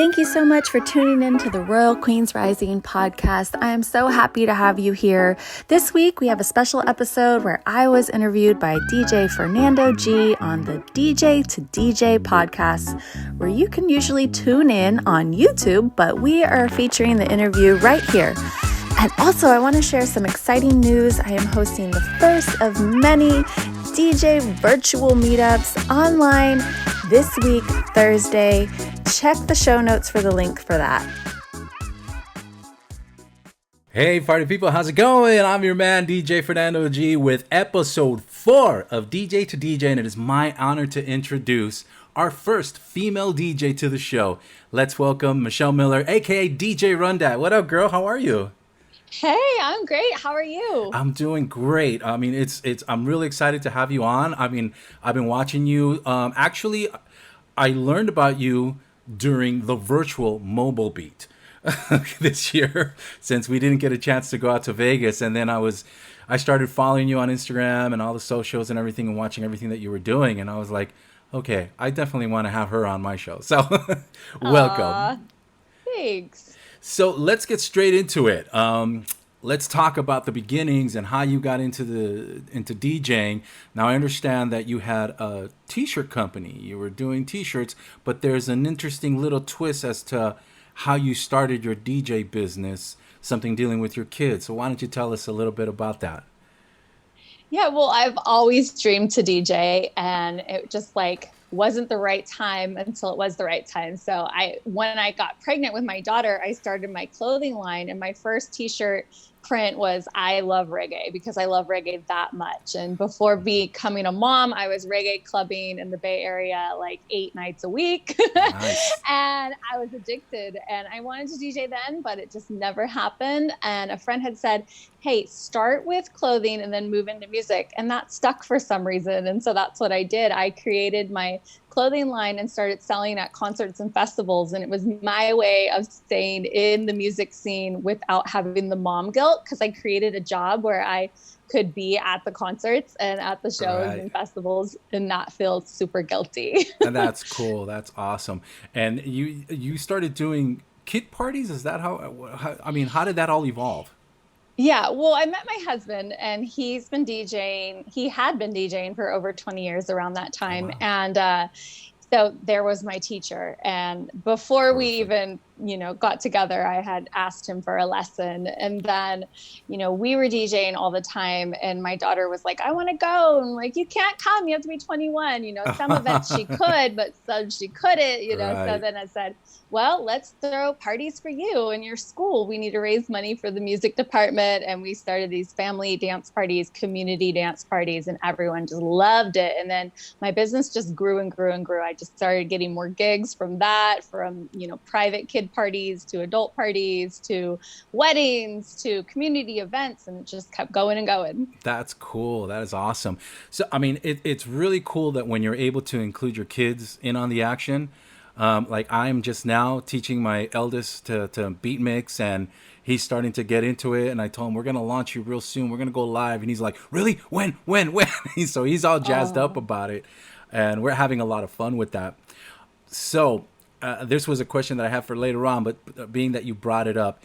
Thank you so much for tuning in to the Royal Queens Rising podcast. I am so happy to have you here. This week, we have a special episode where I was interviewed by DJ Fernando G on the DJ2DJ podcast, where you can usually tune in on YouTube, but we are featuring the interview right here. And also, I want to share some exciting news. I am hosting the first of many DJ virtual meetups online this week, Thursday. Check the show notes for the link for that. Hey, party people, how's it going? I'm your man, DJ Fernando G, with episode 4 of DJ2DJ, and it is my honor to introduce our first female DJ to the show. Let's welcome Michelle Miller, aka DJ RunDat. What up, girl? How are you? Hey, I'm great. How are you? I'm doing great. I mean, I'm really excited to have you on. I mean, I've been watching you. Actually, I learned about you during the virtual mobile beat this year, since we didn't get a chance to go out to Vegas. And then I started following you on Instagram and all the socials and everything, and watching everything that you were doing. And I was like, okay, I definitely want to have her on my show. So welcome. Thanks. So let's get straight into it. Let's talk about the beginnings and how you got into DJing. Now, I understand that you had a t-shirt company. You were doing t-shirts, but there's an interesting little twist as to how you started your DJ business, something dealing with your kids. So why don't you tell us a little bit about that? Yeah, well, I've always dreamed to DJ, and it just wasn't the right time until it was the right time. So when I got pregnant with my daughter, I started my clothing line, and my first t-shirt print was "I love reggae," because I love reggae that much. And before becoming a mom, I was reggae clubbing in the Bay Area 8 nights a week. Nice. And I was addicted, and I wanted to DJ then, but it just never happened. And a friend had said, hey, start with clothing and then move into music. And that stuck for some reason. And so that's what I did. I created my clothing line and started selling at concerts and festivals. And it was my way of staying in the music scene without having the mom guilt, because I created a job where I could be at the concerts and at the shows and festivals and not feel super guilty. And that's cool. That's awesome. And you started doing kid parties? Is that how did that all evolve? Yeah, well, I met my husband, and he's been DJing. He had been DJing for over 20 years around that time. Oh, wow. And so there was my teacher. And before we even, got together, I had asked him for a lesson. And then, we were DJing all the time. And my daughter was like, I want to go. And I'm like, you can't come. You have to be 21. Some events she could, but some she couldn't, Right. So then I said, well, let's throw parties for you in your school. We need to raise money for the music department. And we started these family dance parties, community dance parties, and everyone just loved it. And then my business just grew and grew and grew. I just started getting more gigs from that, from, private kid parties to adult parties to weddings to community events, and it just kept going and going. That's cool. That is awesome. So, I mean, it's really cool that when you're able to include your kids in on the action. I'm just now teaching my eldest to beat mix, and he's starting to get into it. And I told him, we're going to launch you real soon. We're going to go live. And he's like, really? When? So he's all jazzed up about it. And we're having a lot of fun with that. So this was a question that I have for later on, but being that you brought it up,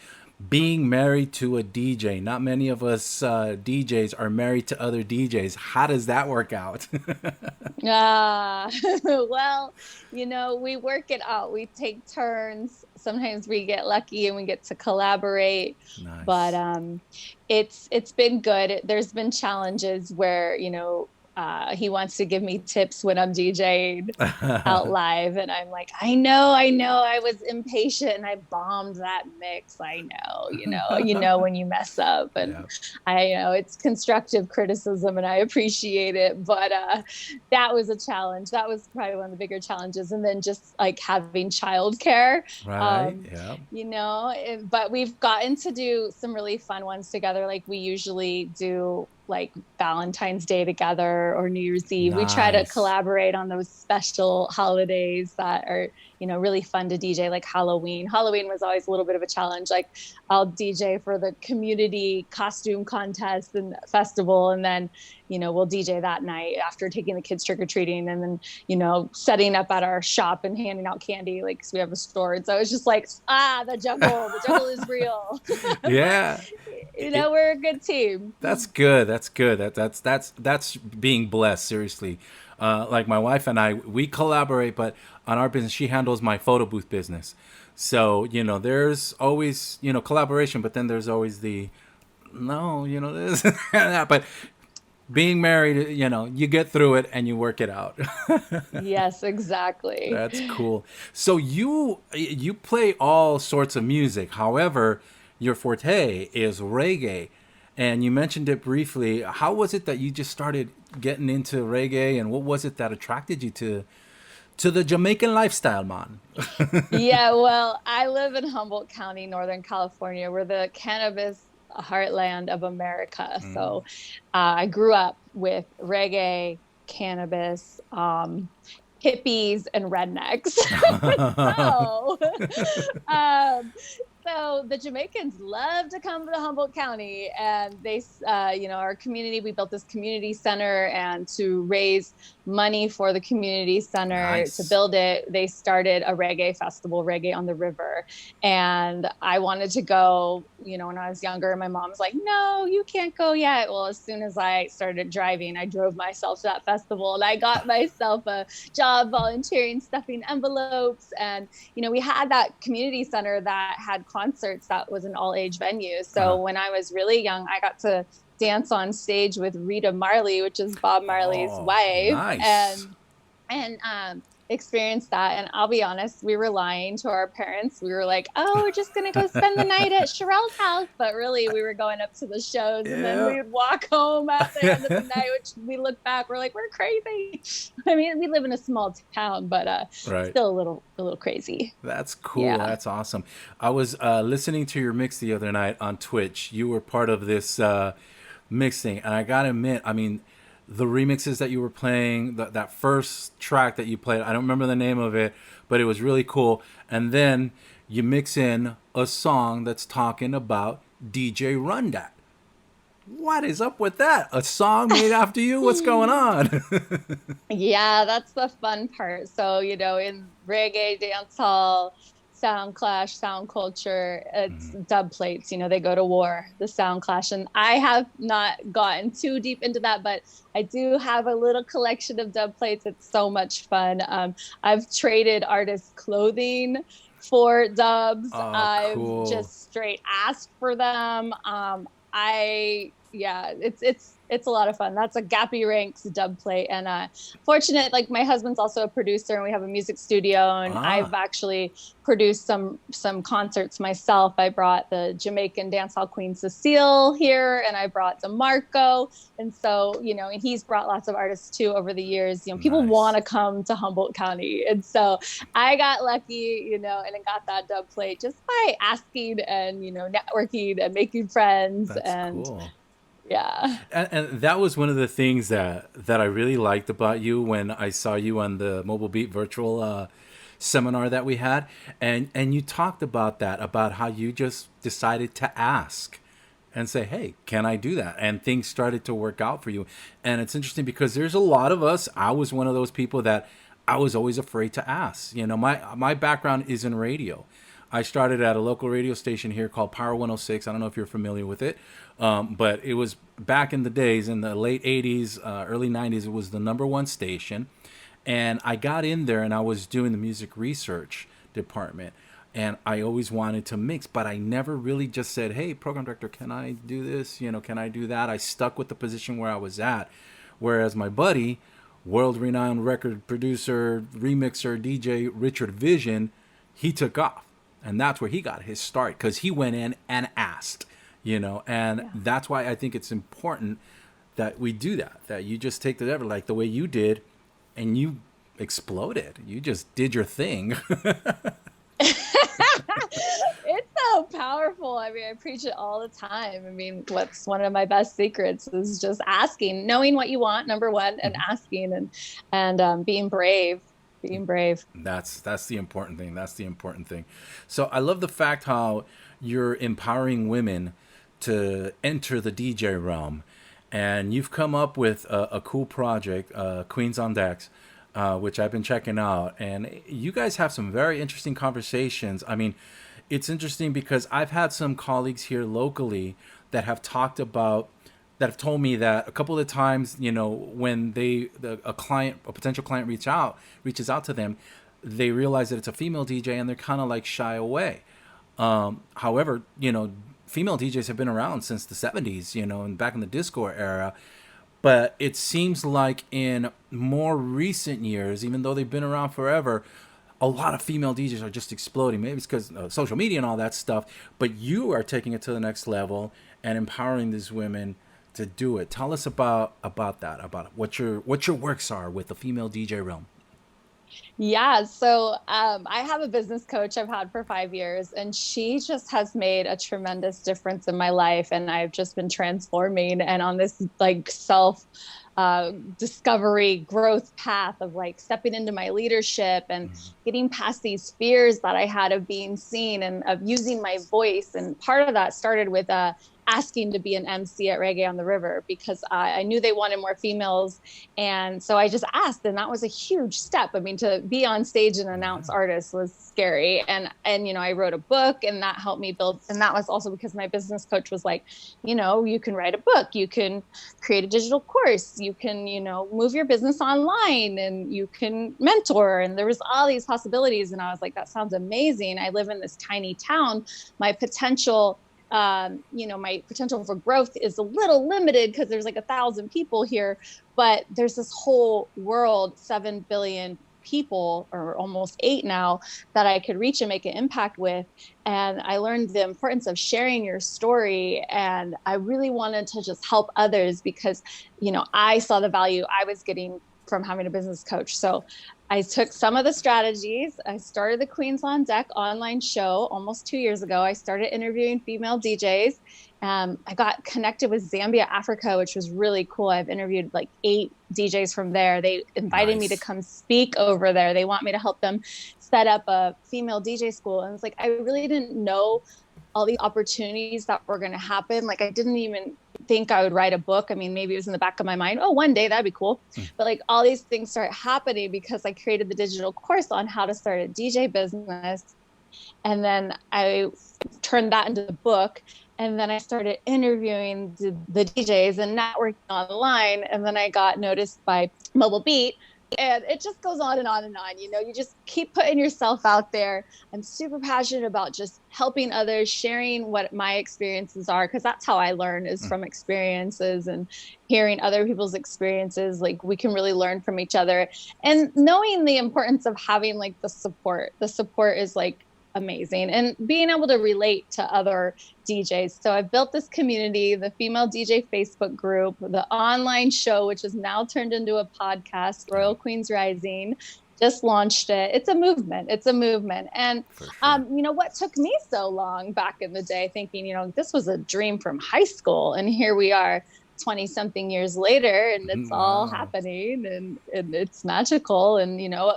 being married to a DJ, not many of us DJs are married to other DJs. How does that work out? Well, we work it out. We take turns. Sometimes we get lucky and we get to collaborate. Nice. But it's been good. There's been challenges where, he wants to give me tips when I'm DJing out live. And I'm like, I know, I was impatient and I bombed that mix. I know, when you mess up. And yeah. I know it's constructive criticism and I appreciate it. But that was a challenge. That was probably one of the bigger challenges. And then just having childcare, right. Yeah. But we've gotten to do some really fun ones together. We usually do like Valentine's Day together or New Year's Eve. We try to collaborate on those special holidays that are, you know, really fun to DJ, like Halloween. Halloween was always a little bit of a challenge. Like I'll DJ for the community costume contest and festival. And then, you know, we'll DJ that night after taking the kids trick-or-treating, and then, you know, setting up at our shop and handing out candy, like, 'cause we have a store. And so it's just like, the juggle is real. Yeah. You know, we're a good team. That's good. That's good. That's being blessed. Seriously, like my wife and I, we collaborate, but on our business, she handles my photo booth business. So, you know, there's always, you know, collaboration, but then there's always the, no, you know, this and that. But being married, you know, you get through it and you work it out. Yes, exactly. That's cool. So you play all sorts of music. However, your forte is reggae. And you mentioned it briefly. How was it that you just started getting into reggae, and what was it that attracted you to the Jamaican lifestyle, man? Yeah, well, I live in Humboldt County, Northern California. We're the cannabis heartland of America. So I grew up with reggae, cannabis, hippies, and rednecks. So the Jamaicans love to come to Humboldt County, and they, you know, our community, we built this community center, and to raise money for the community center to build it, they started a reggae festival, Reggae on the River. And I wanted to go, you know, when I was younger. My mom was like, no, you can't go yet. Well, as soon as I started driving, I drove myself to that festival, and I got myself a job volunteering, stuffing envelopes. And, you know, we had that community center that had concerts, that was an all-age venue. So when I was really young, I got to dance on stage with Rita Marley, which is Bob Marley's wife. Nice. And experienced that. And I'll be honest, we were lying to our parents. We were like, oh, we're just going to go spend the night at Sherelle's house. But really, we were going up to the shows, and then we would walk home at the end of the night, which we look back, we're like, we're crazy. I mean, we live in a small town, but still a little crazy. That's cool. Yeah. That's awesome. I was listening to your mix the other night on Twitch. You were part of this mixing, and I gotta admit, I mean, the remixes that you were playing, that first track that you played, I don't remember the name of it, but it was really cool. And then you mix in a song that's talking about DJ RunDat. What is up with that? A song made after you? What's going on? Yeah, that's the fun part. So, you know, in reggae, dancehall, sound clash, sound culture, it's dub plates, you know, they go to war, the sound clash. And I have not gotten too deep into that, but I do have a little collection of dub plates. It's so much fun. I've traded artists' clothing for dubs. I've just straight asked for them. It's a lot of fun. That's a Gappy Ranks dub plate. And fortunate, like my husband's also a producer, and we have a music studio, and I've actually produced some concerts myself. I brought the Jamaican dancehall queen Cecile here, and I brought DeMarco. And so, you know, and he's brought lots of artists too over the years. You know, people want to come to Humboldt County. And so I got lucky, you know, and I got that dub plate just by asking and, you know, networking and making friends. That's cool. Yeah. And that was one of the things that I really liked about you when I saw you on the Mobile Beat virtual seminar that we had. And you talked about that, about how you just decided to ask and say, hey, can I do that? And things started to work out for you. And it's interesting because there's a lot of us. I was one of those people that I was always afraid to ask. You know, my background is in radio. I started at a local radio station here called Power 106. I don't know if you're familiar with it, but it was back in the days, in the late 80s, early 90s, it was the #1 station. And I got in there and I was doing the music research department. And I always wanted to mix, but I never really just said, hey, program director, can I do this? You know, can I do that? I stuck with the position where I was at. Whereas my buddy, world-renowned record producer, remixer, DJ Richard Vision, he took off. And that's where he got his start, because he went in and asked, you know, and that's why I think it's important that we do that you just take the effort like the way you did, and you exploded. You just did your thing. It's so powerful. I mean, I preach it all the time. I mean, what's one of my best secrets is just asking, knowing what you want, number one, and asking and being brave. Being brave. That's the important thing. That's the important thing. So I love the fact how you're empowering women to enter the DJ realm, and you've come up with a cool project, Queens on Decks, which I've been checking out, and you guys have some very interesting conversations. I mean, it's interesting because I've had some colleagues here locally that have talked about, that have told me that a couple of times, you know, when a potential client reaches out to them, they realize that it's a female DJ and they're kind of like shy away. However, you know, female DJs have been around since the 70s, you know, and back in the disco era. But it seems like in more recent years, even though they've been around forever, a lot of female DJs are just exploding. Maybe it's because of social media and all that stuff. But you are taking it to the next level and empowering these women to do it. Tell us about that, about what your works are with the female DJ realm. Yeah, so I have a business coach I've had for 5 years, and she just has made a tremendous difference in my life, and I've just been transforming and on this like self discovery growth path of like stepping into my leadership and getting past these fears that I had of being seen and of using my voice. And part of that started with asking to be an MC at Reggae on the River because I knew they wanted more females. And so I just asked, and that was a huge step. I mean, to be on stage and announce artists was scary. And, you know, I wrote a book and that helped me build. And that was also because my business coach was like, you know, you can write a book, you can create a digital course, you can, you know, move your business online and you can mentor. And there was all these possibilities. And I was like, that sounds amazing. I live in this tiny town. My potential my potential for growth is a little limited because there's like 1,000 people here, but there's this whole world, 7 billion people, or almost 8 now, that I could reach and make an impact with. And I learned the importance of sharing your story. And I really wanted to just help others because, you know, I saw the value I was getting from having a business coach. So I took some of the strategies. I started the Queens on Deck online show almost 2 years ago. I started interviewing female DJs. I got connected with Zambia, Africa, which was really cool. I've interviewed like 8 DJs from there. They invited me to come speak over there. They want me to help them set up a female DJ school. And it's like, I really didn't know all the opportunities that were going to happen. Like I didn't even think I would write a book. I mean, maybe it was in the back of my mind, oh, one day that'd be cool. But like all these things start happening because I created the digital course on how to start a DJ business. And then I turned that into the book. And then I started interviewing the DJs and networking online. And then I got noticed by Mobile Beat. And it just goes on and on and on. You know, you just keep putting yourself out there. I'm super passionate about just helping others, sharing what my experiences are, because that's how I learn, is from experiences and hearing other people's experiences. Like we can really learn from each other, and knowing the importance of having like the support. The support is like amazing, and being able to relate to other DJs. So I've built this community, the Female DJ Facebook group, the online show, which is now turned into a podcast, Royal Queens Rising, just launched it. It's a movement. It's a movement. And, you know, what took me so long back in the day thinking, you know, this was a dream from high school. And here we are 20 something years later, and it's all happening, and it's magical. And, you know,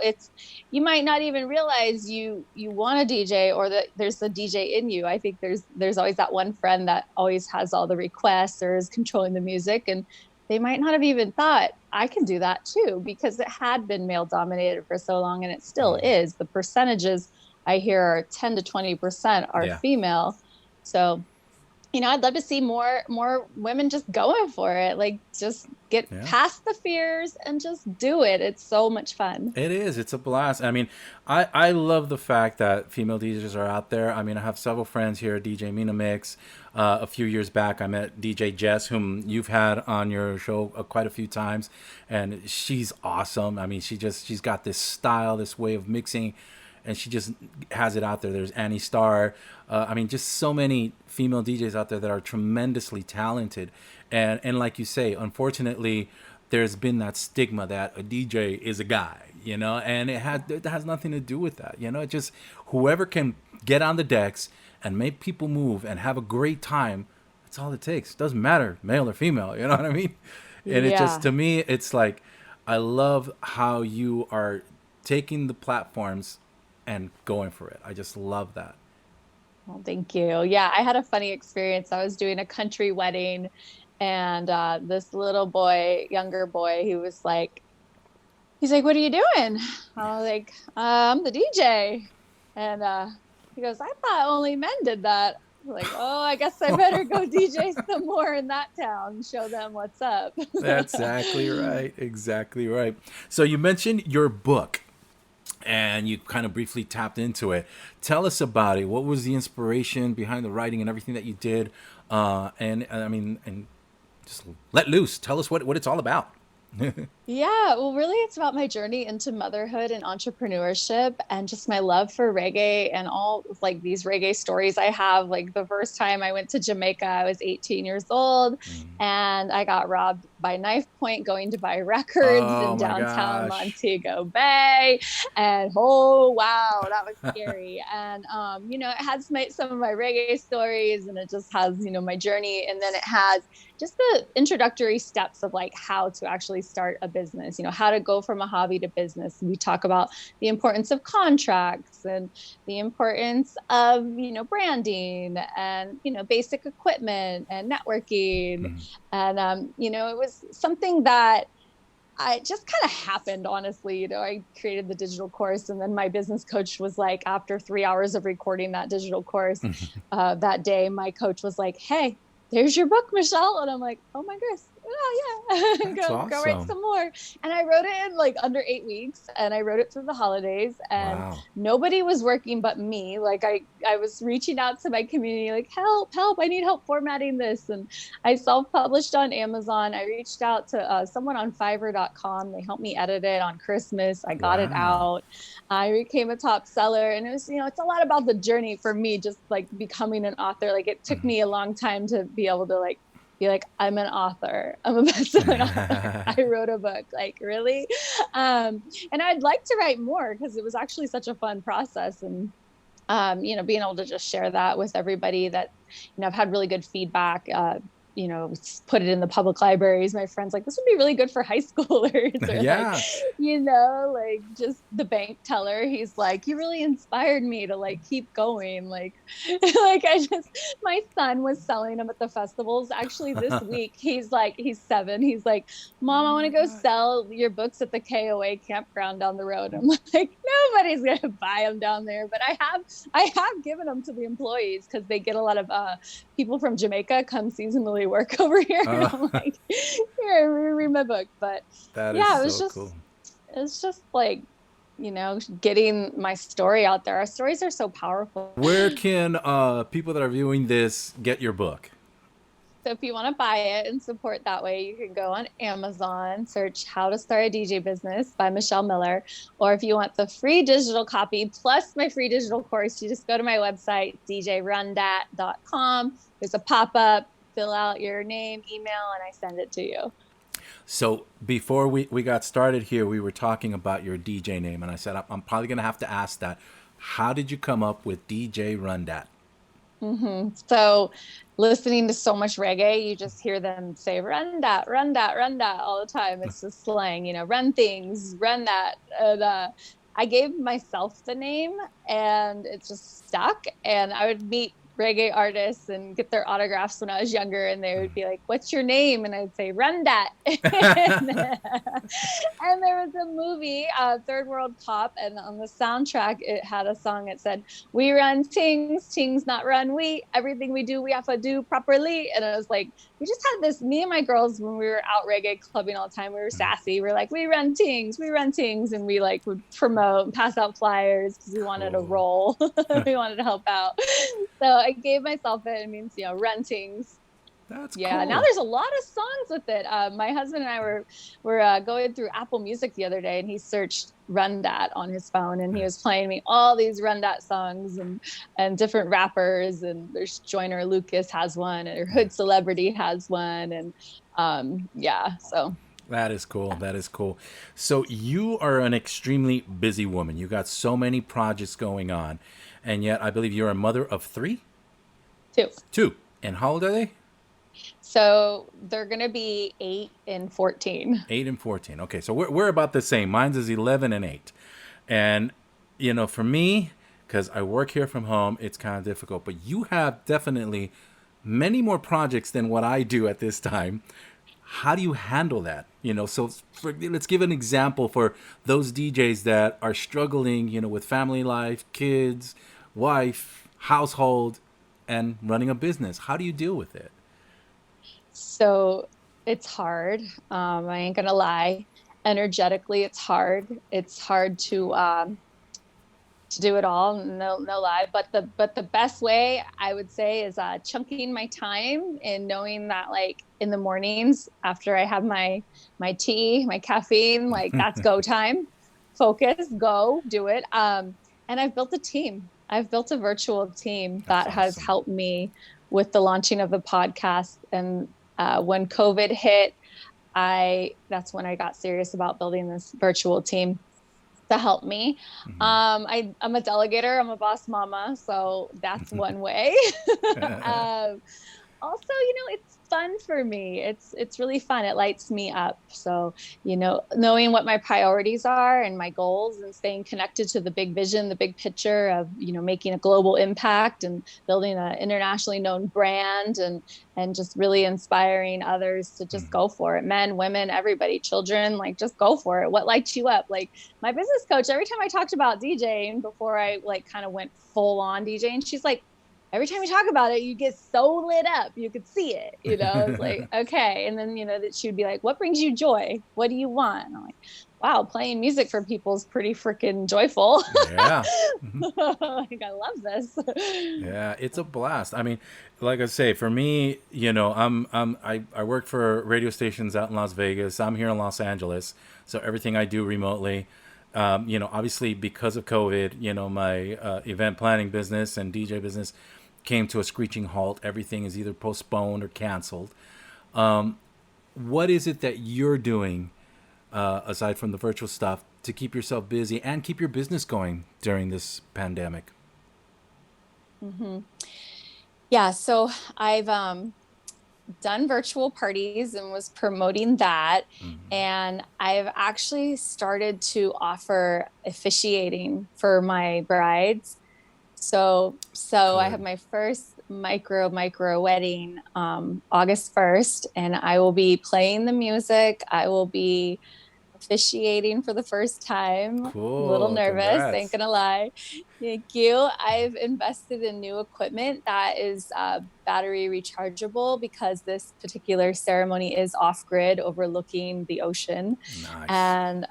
you might not even realize you want a DJ, or that there's a DJ in you. I think there's always that one friend that always has all the requests or is controlling the music, and they might not have even thought I can do that too, because it had been male dominated for so long, and it still is. The percentages I hear are 10 to 20% are female. So, you know, I'd love to see more women just going for it. Like, just get past the fears and just do it. It's so much fun. It is. It's a blast. I mean, I love the fact that female DJs are out there. I mean, I have several friends here, DJ Mina Mix. A few years back, I met DJ Jess, whom you've had on your show quite a few times. And she's awesome. I mean, she's got this style, this way of mixing, and she just has it out there. There's Annie Starr. I mean, just so many female DJs out there that are tremendously talented. And like you say, unfortunately, there's been that stigma that a DJ is a guy, you know, and it has nothing to do with that. You know, it just, whoever can get on the decks and make people move and have a great time, that's all it takes. It doesn't matter, male or female, you know what I mean? And it just, to me, it's like, I love how you are taking the platforms and going for it. I just love that. Well, thank you. Yeah, I had a funny experience. I was doing a country wedding, and this little boy, younger boy, he's like, "What are you doing?" I was like, "I'm the DJ." And he goes, "I thought only men did that." I was like, "Oh, I guess I better go DJ some more in that town, show them what's up." That's exactly right. Exactly right. So you mentioned your book, and you kind of briefly tapped into it. Tell us about it. What was the inspiration behind the writing and everything that you did? And just let loose. Tell us what it's all about. Yeah, well, really, it's about my journey into motherhood and entrepreneurship and just my love for reggae and all like these reggae stories I have. Like the first time I went to Jamaica, I was 18 years old and I got robbed by knife point going to buy records in downtown Montego Bay. And oh, wow, that was scary. And, it has some of my reggae stories, and it just has, my journey. And then it has just the introductory steps of like how to actually start a business, how to go from a hobby to business. We talk about the importance of contracts and the importance of, branding and, basic equipment and networking. And, it was something that I just kind of happened, honestly. I created the digital course, and then my business coach was like, after 3 hours of recording that digital course, that day, my coach was like, "Hey, there's your book, Michelle." And I'm like, "Oh my gosh, oh yeah, go write some more." And I wrote it in like under 8 weeks, and I wrote it through the holidays, and nobody was working but me. Like I was reaching out to my community, like, help, I need help formatting this. And I self-published on Amazon. I reached out to someone on Fiverr.com. They helped me edit it on Christmas. I got it out. I became a top seller, and it was, it's a lot about the journey for me, just like becoming an author. Like it took me a long time to be able to be like, I'm an author. I'm a best-selling author. I wrote a book. Like, really? And I'd like to write more because it was actually such a fun process. And, being able to just share that with everybody that, I've had really good feedback, put it in the public libraries. My friends like, this would be really good for high schoolers. Or like just the bank teller. He's like, you really inspired me to like keep going. Like my son was selling them at the festivals. Actually, this week, he's 7. He's like, "Mom, I want to go sell your books at the KOA campground down the road." I'm like, nobody's going to buy them down there. But I have given them to the employees because they get a lot of people from Jamaica come seasonally work over here. And I'm like, here, read my book. But it was just cool. It's just like, getting my story out there. Our stories are so powerful. Where can people that are viewing this get your book? So if you want to buy it and support that way, you can go on Amazon, search How to Start a DJ Business by Michelle Miller. Or if you want the free digital copy plus my free digital course, you just go to my website, DJ RunDat.com. There's a pop-up, fill out your name, email, and I send it to you. So before we got started here, we were talking about your DJ name, and I said, I'm probably going to have to ask that. How did you come up with DJ RunDat? So listening to so much reggae, you just hear them say, "RunDat, RunDat, RunDat" all the time. It's just slang, run things, run that. And I gave myself the name, and it just stuck. And I would meet reggae artists and get their autographs when I was younger, and they would be like, "What's your name?" And I'd say RunDat. And there was a movie, Third World Pop, and on the soundtrack it had a song that said, "We run things, things not run we. Everything we do, we have to do properly." And it was like, we just had this, me and my girls, when we were out reggae clubbing all the time, we were sassy. We're like, we run things. And we like would promote and pass out flyers because we wanted a role. We wanted to help out. So I gave myself it. It means, run things. That's cool. Now there's a lot of songs with it. My husband and I were going through Apple Music the other day, and he searched RunDat on his phone, and he was playing me all these RunDat songs and different rappers. And there's Joyner Lucas has one, and Hood Celebrity has one, and so. That is cool. That is cool. So you are an extremely busy woman. You got so many projects going on, and yet I believe you're a mother of 3. Two. Two. And how old are they? So they're going to be 8 and 14. 8 and 14. Okay, so we're about the same. Mine's is 11 and 8. And, for me, because I work here from home, it's kind of difficult. But you have definitely many more projects than what I do at this time. How do you handle that? So let's give an example for those DJs that are struggling, with family life, kids, wife, household, and running a business. How do you deal with it? So it's hard. I ain't gonna lie. Energetically, it's hard. It's hard to do it all. No lie. But the best way I would say is chunking my time and knowing that like in the mornings after I have my tea, my caffeine, like that's go time. Focus, go, do it. And I've built a team. I've built a virtual team that has helped me with the launching of the podcast. And when COVID hit, that's when I got serious about building this virtual team to help me. Mm-hmm. I'm a delegator. I'm a boss mama. So that's one way. Also, it's fun for me. It's really fun. It lights me up. So, knowing what my priorities are and my goals and staying connected to the big vision, the big picture of, making a global impact and building an internationally known brand and just really inspiring others to just go for it. Men, women, everybody, children, like just go for it. What lights you up? Like my business coach, every time I talked about DJing before I like kind of went full on DJing, she's like, every time you talk about it, you get so lit up. You could see it, It's like, okay. And then, that she'd be like, what brings you joy? What do you want? And I'm like, wow, playing music for people is pretty freaking joyful. Yeah. Like, I love this. Yeah, it's a blast. I mean, like I say, for me, I work for radio stations out in Las Vegas. I'm here in Los Angeles. So everything I do remotely. Obviously because of COVID, my event planning business and DJ business came to a screeching halt. Everything is either postponed or canceled. What is it that you're doing, aside from the virtual stuff, to keep yourself busy and keep your business going during this pandemic? Mm-hmm. Yeah, so I've done virtual parties and was promoting that. Mm-hmm. And I've actually started to offer officiating for my brides. So I have my first micro wedding August 1st, and I will be playing the music. I will be officiating for the first time. Cool. A little nervous, Congrats. ain't gonna lie. Thank you. I've invested in new equipment that is battery rechargeable because this particular ceremony is off-grid overlooking the ocean. Nice. And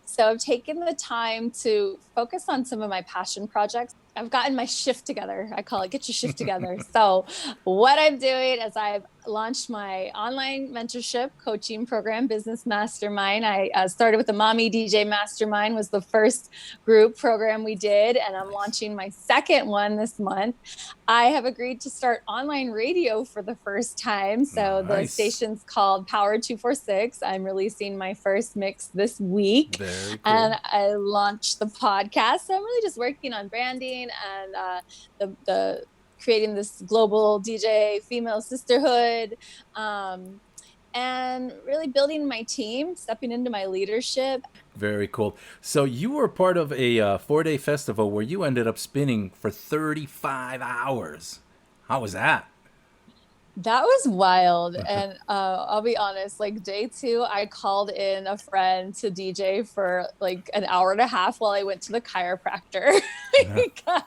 so I've taken the time to focus on some of my passion projects. I've gotten my shift together. I call it get your shift together. So what I'm doing is I've launched my online mentorship coaching program, Business Mastermind. I started with the Mommy DJ Mastermind, was the first group program we did. And I'm launching my second one this month. I have agreed to start online radio for the first time. So the station's called Power 246. I'm releasing my first mix this week. Very cool. And I launched the podcast. So I'm really just working on branding and the creating this global DJ female sisterhood, and really building my team, stepping into my leadership. Very cool. So you were part of a 4-day festival where you ended up spinning for 35 hours. How was that? That was wild. And I'll be honest, like day 2, I called in a friend to DJ for like an hour and a half while I went to the chiropractor because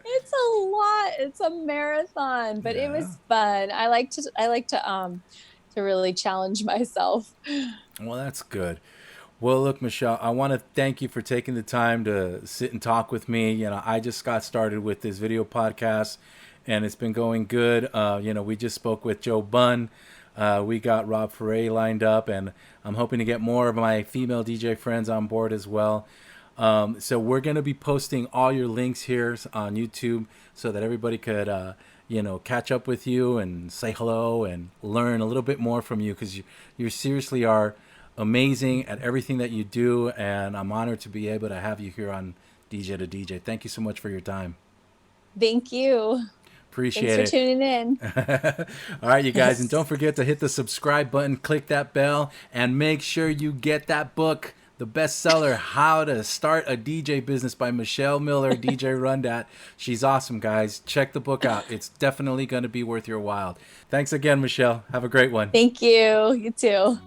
it's a lot. It's a marathon, but it was fun. I like to really challenge myself. Well, that's good. Well, look, Michelle, I want to thank you for taking the time to sit and talk with me. I just got started with this video podcast, and it's been going good. We just spoke with Joe Bunn. We got Rob Ferre lined up, and I'm hoping to get more of my female DJ friends on board as well. So we're going to be posting all your links here on YouTube so that everybody could, catch up with you and say hello and learn a little bit more from you, because you seriously are amazing at everything that you do, and I'm honored to be able to have you here on DJ2DJ. Thank you so much for your time. Thank you. Appreciate Thanks for tuning in. All right, you guys. And don't forget to hit the subscribe button, click that bell, and make sure you get that book, the bestseller, How to Start a DJ Business by Michelle Miller, DJ RunDat. She's awesome, guys. Check the book out. It's definitely going to be worth your while. Thanks again, Michelle. Have a great one. Thank you. You too.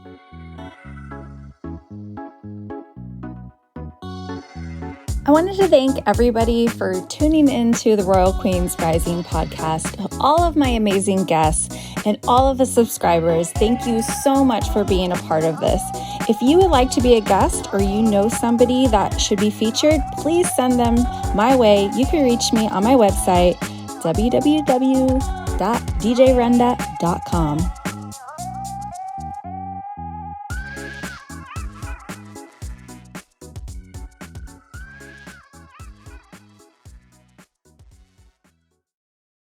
I wanted to thank everybody for tuning into the Royal Queens Rising podcast, all of my amazing guests, and all of the subscribers. Thank you so much for being a part of this. If you would like to be a guest or you know somebody that should be featured, please send them my way. You can reach me on my website, www.djrundat.com.